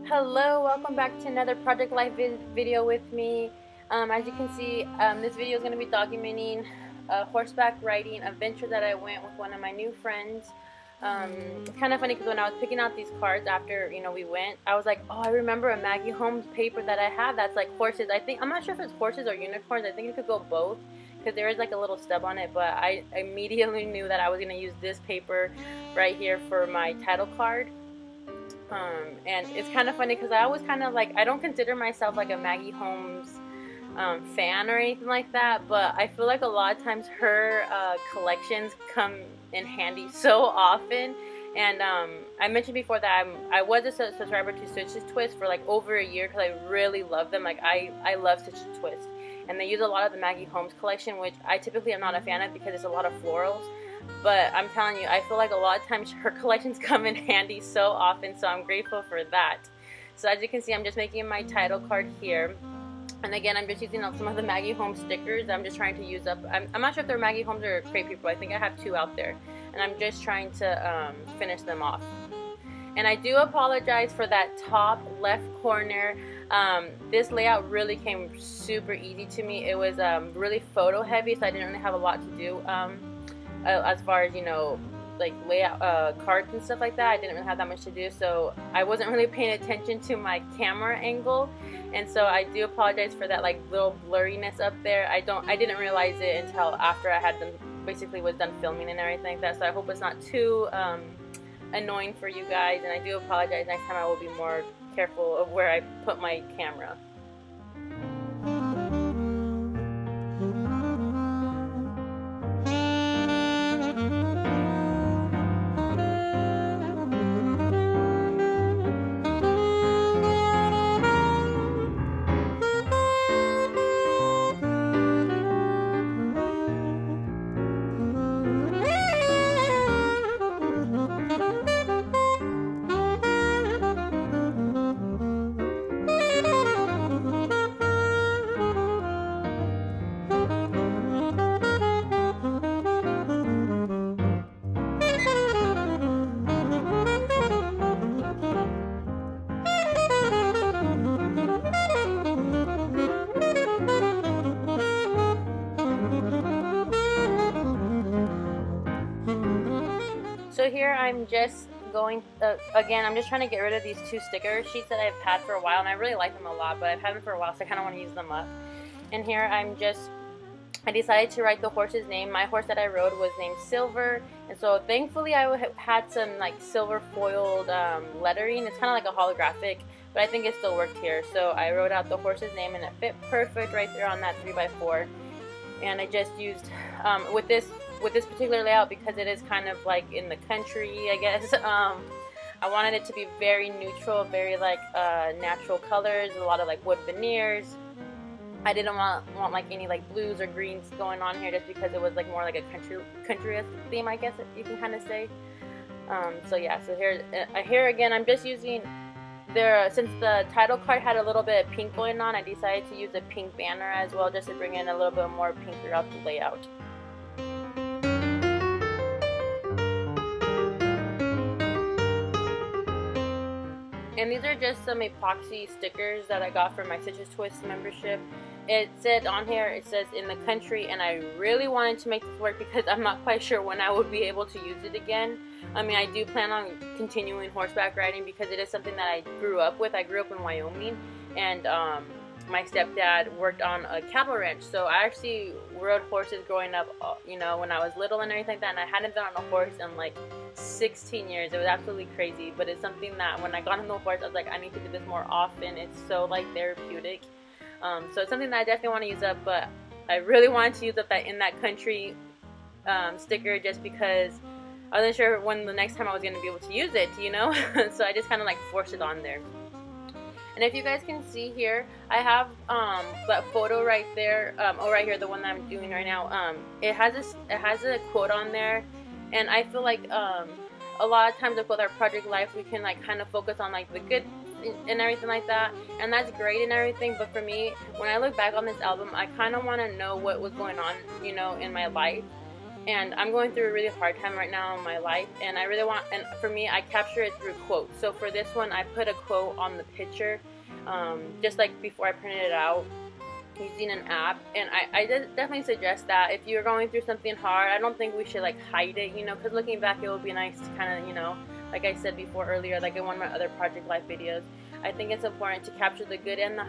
Hello, welcome back to another Project Life video with me. As you can see, this video is going to be documenting a horseback riding adventure that I went with one of my new friends. It's kind of funny because when I was picking out these cards after we went, I was like, oh, I remember a Maggie Holmes paper that I have that's like horses. I'm not sure if it's horses or unicorns. I think it could go both because there is like a little stub on it, but I immediately knew that I was going to use this paper right here for my title card. And it's kind of funny because I always kind of like, I don't consider myself like a Maggie Holmes fan or anything like that, but I feel like a lot of times her collections come in handy so often. And I mentioned before that I was a subscriber to Stitches Twist for like over a year because I really love them. Like I love Stitches Twist, and they use a lot of the Maggie Holmes collection, which I typically am not a fan of because it's a lot of florals. But I'm telling you, I feel like a lot of times her collections come in handy so often, so I'm grateful for that. So as you can see, I'm just making my title card here. And again, I'm just using up some of the Maggie Holmes stickers I'm just trying to use up. I'm not sure if they're Maggie Holmes or Crate People. I think I have two out there. And I'm just trying to finish them off. And I do apologize for that top left corner. This layout really came super easy to me. It was really photo heavy, so I didn't really have a lot to do. As far as like layout cards and stuff like that, I didn't really have that much to do, so I wasn't really paying attention to my camera angle, and so I do apologize for that like little blurriness up there. I didn't realize it until after I had was done filming and everything like that, so I hope it's not too annoying for you guys, and I do apologize. Next time I will be more careful of where I put my camera. So here I'm just going, again, I'm just trying to get rid of these two sticker sheets that I've had for a while, and I really like them a lot, but I've had them for a while, so I kind of want to use them up. And here I decided to write the horse's name. My horse that I rode was named Silver, and so thankfully I had some like silver foiled lettering. It's kind of like a holographic, but I think it still worked here. So I wrote out the horse's name, and it fit perfect right there on that 3x4. And I just used, with this particular layout, because it is kind of like in the country, I guess, I wanted it to be very neutral, very like natural colors, a lot of like wood veneers. I didn't want like any like blues or greens going on here, just because it was like more like a country theme, I guess you can kind of say. So yeah, so here again, I'm just using since the title card had a little bit of pink going on, I decided to use a pink banner as well, just to bring in a little bit more pink throughout the layout. And these are just some epoxy stickers that I got from my Stitches Twist membership. It said on here, it says in the country, and I really wanted to make this work because I'm not quite sure when I would be able to use it again. I mean, I do plan on continuing horseback riding because it is something that I grew up with. I grew up in Wyoming, and my stepdad worked on a cattle ranch, so I actually rode horses growing up, when I was little and everything like that, and I hadn't been on a horse in like 16 years. It was absolutely crazy, but it's something that when I got on the horse, I was like, I need to do this more often. It's so like therapeutic. So it's something that I definitely want to use up, but I really wanted to use up that in that country sticker, just because I wasn't sure when the next time I was going to be able to use it, so I just kind of like forced it on there. And if you guys can see here, I have that photo right there, right here, the one that I'm doing right now. It has a quote on there, and I feel like a lot of times with our Project Life, we can like kind of focus on like the good and everything like that, and that's great and everything, but for me, when I look back on this album, I kind of want to know what was going on, in my life. And I'm going through a really hard time right now in my life, and I really want, and for me, I capture it through quotes. So for this one, I put a quote on the picture, just like before I printed it out, using an app. And I definitely suggest that if you're going through something hard, I don't think we should like hide it, you know, because looking back, it would be nice to kind of, you know, like I said before earlier, like in one of my other Project Life videos, I think it's important to capture the good and the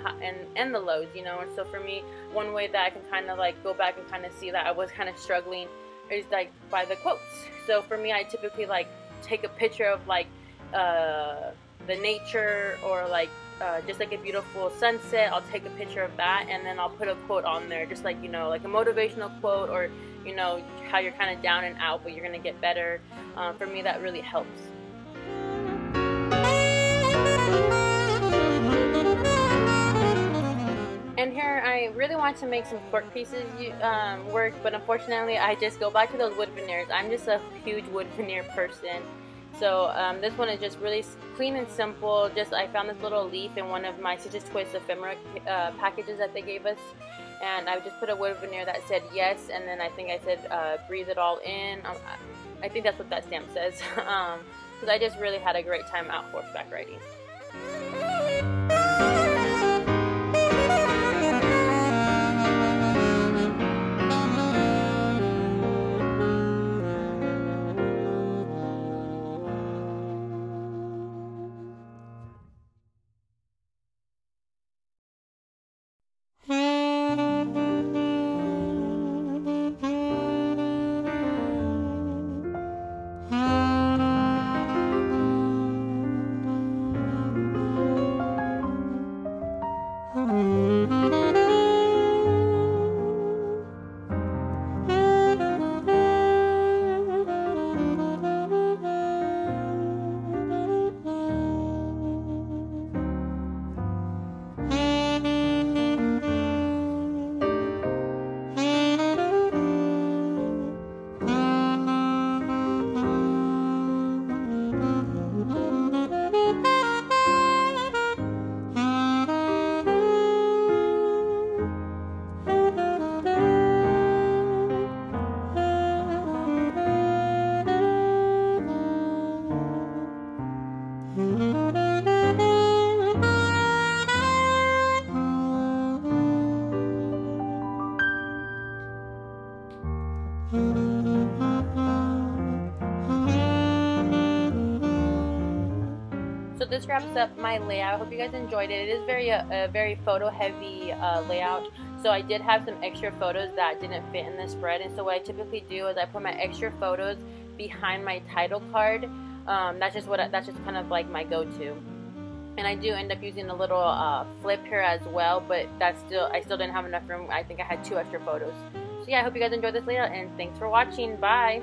and the lows, you know. And so for me, one way that I can kind of like go back and kind of see that I was kind of struggling is like by the quotes. So for me, I typically like take a picture of like the nature, or like just like a beautiful sunset. I'll take a picture of that, and then I'll put a quote on there, just like, you know, like a motivational quote, or, you know, how you're kind of down and out but you're gonna get better. For me, that really helps. And here I really want to make some cork pieces work, but unfortunately I just go back to those wood veneers. I'm just a huge wood veneer person. So this one is just really clean and simple. Just I found this little leaf in one of my Stitches Twist ephemera packages that they gave us, and I just put a wood veneer that said yes, and then I think I said breathe it all in. I think that's what that stamp says, because I just really had a great time out horseback riding. So this wraps up my layout. I hope you guys enjoyed it. It is a very photo heavy layout. So I did have some extra photos that didn't fit in the spread, and so what I typically do is I put my extra photos behind my title card. That's just kind of like my go-to. And I do end up using a little flip here as well, but I still didn't have enough room. I think I had 2 extra photos. So yeah, I hope you guys enjoyed this layout, and thanks for watching. Bye.